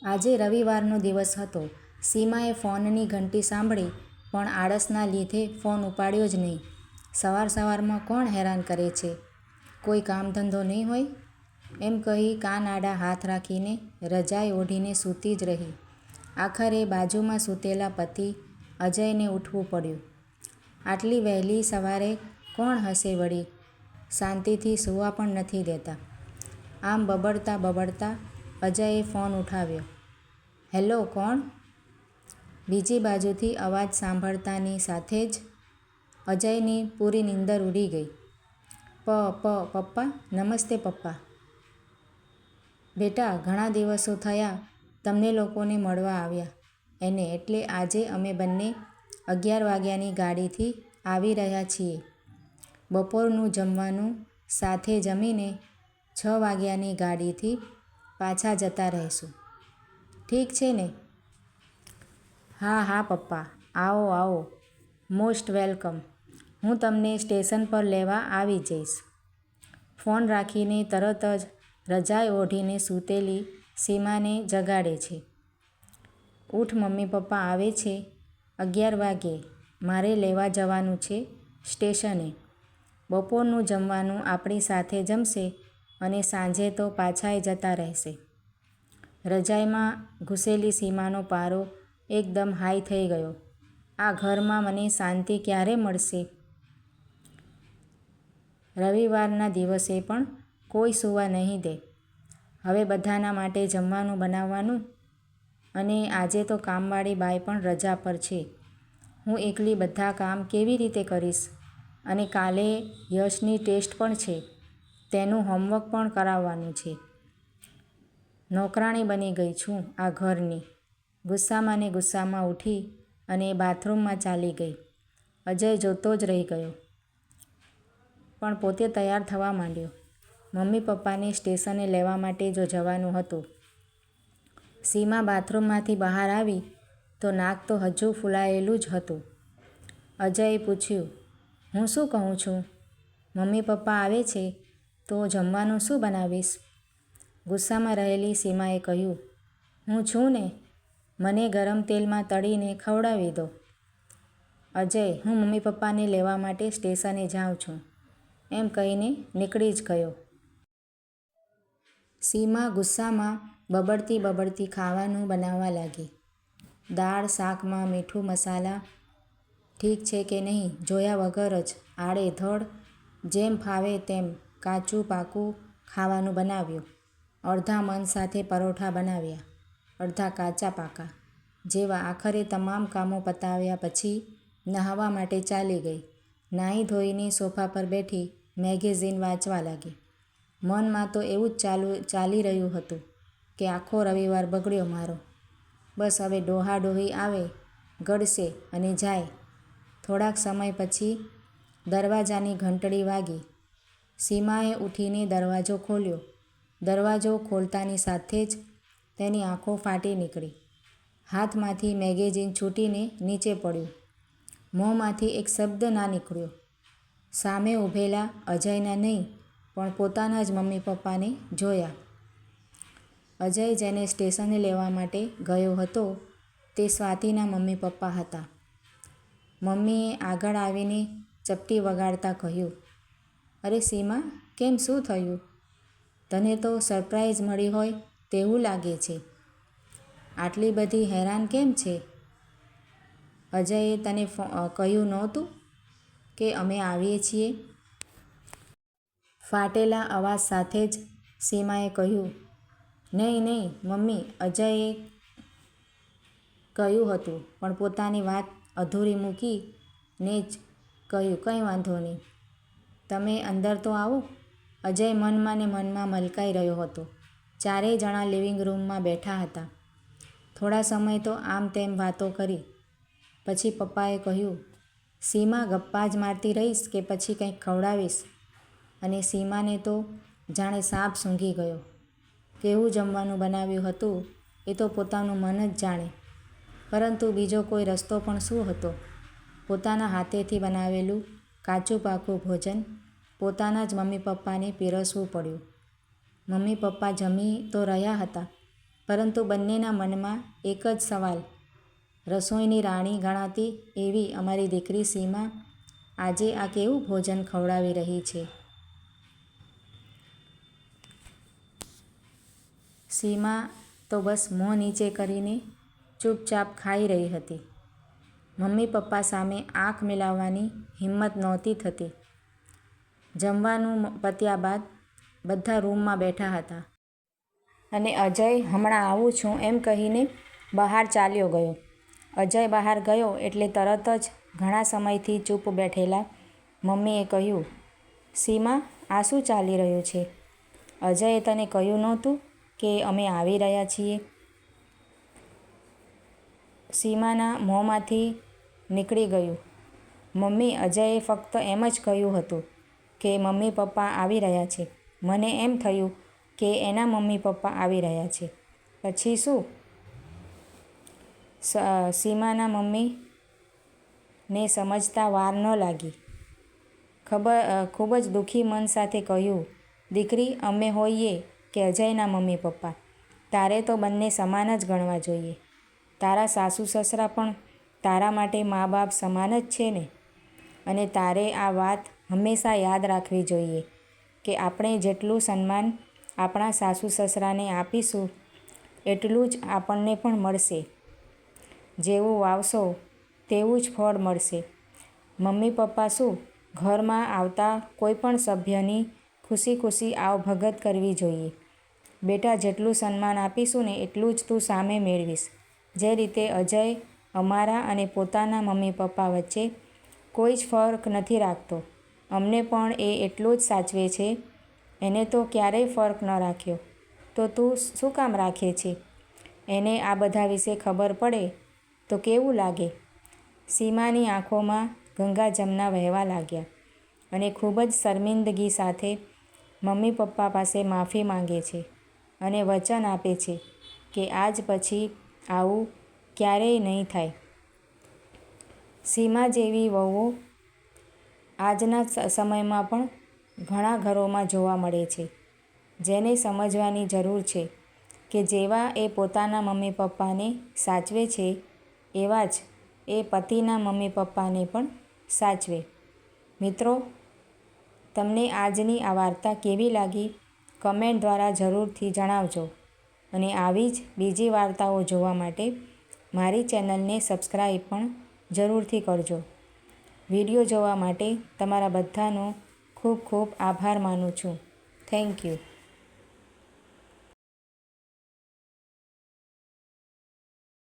આજે રવિવારનો દિવસ હતો. સીમાએ ફોનની ઘંટી સાંભળી પણ આળસના લીધે ફોન ઉપાડ્યો જ નહીં. સવાર સવારમાં કોણ હેરાન કરે છે? કોઈ કામ ધંધો નહીં હોય? એમ કહી કાન આડા હાથ રાખીને રજાઈ ઓઢીને સૂતી જ રહી. આખરે બાજુમાં સૂતેલા પતિ અજયને ઉઠવું પડ્યું. આટલી વહેલી સવારે કોણ હશે વળી? શાંતિથી સૂવા પણ નથી દેતા. આમ બબડતા બબડતા અજયે ફોન ઉઠાવ્યો. હેલો, કોણ? બીજી બાજુથી અવાજ સાંભળતાની સાથે જ અજયની પૂરી નીંદર ઉડી ગઈ. પપ્પા, નમસ્તે પપ્પા. બેટા, ઘણા દિવસો થયા તમને લોકોને મળવા આવ્યા એને, એટલે આજે અમે બંને 11 વાગ્યાની ગાડીથી આવી રહ્યા છીએ. બપોરનું જમવાનું સાથે જમીને 6 વાગ્યાની ગાડીથી પાછા જતા રહેશું. ઠીક છે ને? હા પપ્પા, આવો. Most welcome. હું તમને સ્ટેશન પર લેવા આવી જઈશ. ફોન રાખીને તરત જ રજાઈ ઓઢીને સૂતેલી સીમાને જગાડે છે. ઉઠ મમ્મી, પપ્પા આવે છે. 11 વાગ્યે મારે લેવા જવાનું છે સ્ટેશને. બપોરનું જમવાનું આપણી સાથે જમશે અને સાંજે તો પાછાય જતા રહેશે. રજાઈમાં ઘૂસેલી સીમાનો પારો એકદમ હાઈ થઈ ગયો. આ ઘરમાં મને શાંતિ ક્યારે મળશે? રવિવારના દિવસે પણ કોઈ સૂવા નહીં દે. હવે બધાના માટે જમવાનું બનાવવાનું, અને આજે તો કામવાળી બાઈ પણ રજા પર છે. હું એકલી બધા કામ કેવી રીતે કરીશ? અને કાલે યશની ટેસ્ટ પણ છે, તેનું હોમવર્ક પણ કરાવવાનું છે. નોકરાણી બની ગઈ છું આ ઘરની. ગુસ્સામાં ને ગુસ્સામાં ઉઠી અને બાથરૂમમાં ચાલી ગઈ. અજય જોતો જ રહી ગયો, પણ પોતે તૈયાર થવા માંડ્યો. મમ્મી પપ્પાને સ્ટેશને લેવા માટે જો જવાનું હતું. સીમા બાથરૂમમાંથી બહાર આવી તો નાક તો હજુ ફૂલાયેલું જ હતું. અજયે પૂછ્યું, હું શું કહું છું? મમ્મી પપ્પા આવે છે તો જમવાનું શું બનાવીશ? ગુસ્સામાં રહેલી સીમાએ કહ્યું, હું છું ને, મને ગરમ તેલમાં તળીને ખવડાવી દો. અજય, હું મમ્મી પપ્પાને લેવા માટે સ્ટેશને જાઉં છું, એમ કહીને નીકળી જ ગયો. સીમા ગુસ્સામાં બબડતી ખાવાનું બનાવવા લાગી. દાળ શાકમાં મીઠું મસાલા ઠીક છે કે નહીં જોયા વગર જ આડેધડ જેમ ફાવે તેમ કાચું પાકું ખાવાનું બનાવ્યું. અડધા મન સાથે પરોઠા બનાવ્યા, અડધા કાચા પાકા જેવા. આખરે તમામ કામો પતાવ્યા પછી નહાવા માટે ચાલી ગઈ. નાહી ધોઈને સોફા પર બેઠી મેગેઝીન વાંચવા લાગી. મનમાં તો એવું જ ચાલી રહ્યું હતું કે આખો રવિવાર બગડ્યો મારો. બસ હવે ડોહાડોહી આવે, ગળશે અને જાય. થોડાક સમય પછી દરવાજાની ઘંટડી વાગી. સીમાએ ઉઠીને દરવાજો ખોલ્યો. દરવાજો ખોલતાની સાથે જ તેની આંખો ફાટી નીકળી. હાથમાંથી મેગેઝીન છૂટીને નીચે પડ્યું. મોંમાંથી એક શબ્દ ના નીકળ્યો. સામે ઊભેલા અજયના નહીં પણ પોતાના જ મમ્મી પપ્પાને જોયા. અજય જેને સ્ટેશને લેવા માટે ગયો હતો તે સ્વાતિના મમ્મી પપ્પા હતા. મમ્મીએ આગળ આવીને ચપટી વગાડતા કહ્યું, અરે સીમા, કેમ, શું થયું? તને તો સરપ્રાઈઝ મળી હોય તેવું લાગે છે. આટલી બધી હેરાન કેમ છે? અજયે તને કહ્યું નહોતું કે અમે આવીએ છીએ? ફાટેલા અવાજ સાથે જ સીમાએ કહ્યું, નહીં મમ્મી. અજયે કહ્યું હતું પણ પોતાની વાત અધૂરી મૂકીને જ કહ્યું, કંઈ વાંધો નહીં, તમે અંદર તો આવો. અજય મનમાં ને મનમાં મલકાઈ રહ્યો હતો. ચારેય જણા લિવિંગ રૂમમાં બેઠા હતા. થોડા સમય તો આમ તેમ વાતો કરી. પછી પપ્પાએ કહ્યું, સીમા, ગપ્પા જ મારતી રહીશ કે પછી કંઈક ખવડાવીશ? અને સીમાને તો જાણે સાપ સૂંઘી ગયો. કેવું જમવાનું બનાવ્યું હતું એ તો પોતાનું મન જ જાણે, પરંતુ બીજો કોઈ રસ્તો પણ શું હતો? પોતાના હાથેથી બનાવેલું કાચું પાકું ભોજન પોતાના જ મમ્મી પપ્પાને પીરસવું પડ્યું. મમ્મી પપ્પા જમી તો રહ્યા હતા, પરંતુ બંનેના મનમાં એક જ સવાલ, રસોઈની રાણી ગણાતી એવી અમારી દીકરી સીમા આજે આ કેવું ભોજન ખવડાવી રહી છે. સીમા તો બસ મોં નીચે કરીને ચૂપચાપ ખાઈ રહી હતી. મમ્મી પપ્પા સામે આંખ મિલાવવાની હિંમત નહોતી થતી. જમવાનું પત્યા બાદ બધા રૂમમાં બેઠા હતા અને અજય હમણાં આવું છું એમ કહીને બહાર ચાલ્યો ગયો. અજય બહાર ગયો એટલે તરત જ ઘણા સમયથી ચૂપ બેઠેલા મમ્મીએ કહ્યું, સીમા, આ શું ચાલી રહ્યું છે? અજયે તને કહ્યું નહોતું કે અમે આવી રહ્યા છીએ? સીમાના મોંમાંથી નીકળી ગયું, મમ્મી, અજયે ફક્ત એમ જ કહ્યું હતું કે મમ્મી પપ્પા આવી રહ્યા છે. મને એમ થયું કે એના મમ્મી પપ્પા આવી રહ્યા છે. પછી શું? સીમાના મમ્મીને સમજતા વાર ન લાગી. ખૂબ જ દુઃખી મન સાથે કહ્યું, દીકરી, અમે હોઈએ કે અજયના મમ્મી પપ્પા, તારે તો બંને સમાન જ ગણવા જોઈએ. તારા સાસુ સસરા પણ તારા માટે મા બાપ સમાન જ છે ને? અને તારે આ વાત હંમેશા યાદ રાખવી જોઈએ કે આપણે જેટલું સન્માન આપણા સાસુ સસરાને આપીશું એટલું જ આપણને પણ મળશે. જેવું વાવશો તેવું જ ફળ મળશે. મમ્મી પપ્પા શું, ઘરમાં આવતા કોઈ પણ સભ્યની ખુશી ખુશી આવભગત કરવી જોઈએ. બેટા, જેટલું સન્માન આપીશું ને એટલું જ તું સામે મેળવીશ. જે રીતે અજય અમારા અને પોતાના મમ્મી પપ્પા વચ્ચે કોઈ જ ફર્ક નથી રાખતો, અમને પણ એ એટલો જ સાચવે છે. એને તો ક્યારેય ફર્ક ન રાખ્યો, તો તું શું કામ રાખે છે? એને આ બધા વિશે ખબર પડે તો કેવું લાગે? સીમાની આંખોમાં ગંગા જમના વહેવા લાગ્યા અને ખૂબ જ શર્મિંદગી સાથે મમ્મી પપ્પા પાસે માફી માંગે છે અને વચન આપે છે કે આજ પછી આવું ક્યારેય નહીં થાય. સીમા જેવી વહુઓ આજના સમયમાં પણ ઘણા ઘરોમાં જોવા મળે છે, જેને સમજવાની જરૂર છે કે જેવા એ પોતાના મમ્મી પપ્પાને સાચવે છે એવા જ એ પતિના મમ્મી પપ્પાને પણ સાચવે. મિત્રો, તમને આજની આ વાર્તા કેવી લાગી? કમેન્ટ દ્વારા જરૂરથી જણાવજો અને આવી જ બીજી વાર્તાઓ જોવા માટે મારી ચેનલને સબસ્ક્રાઈબ પણ જરૂરથી કરજો. વિડીયો જોવા માટે તમારા બધાનો ખૂબ ખૂબ આભાર માનું છું. Thank you.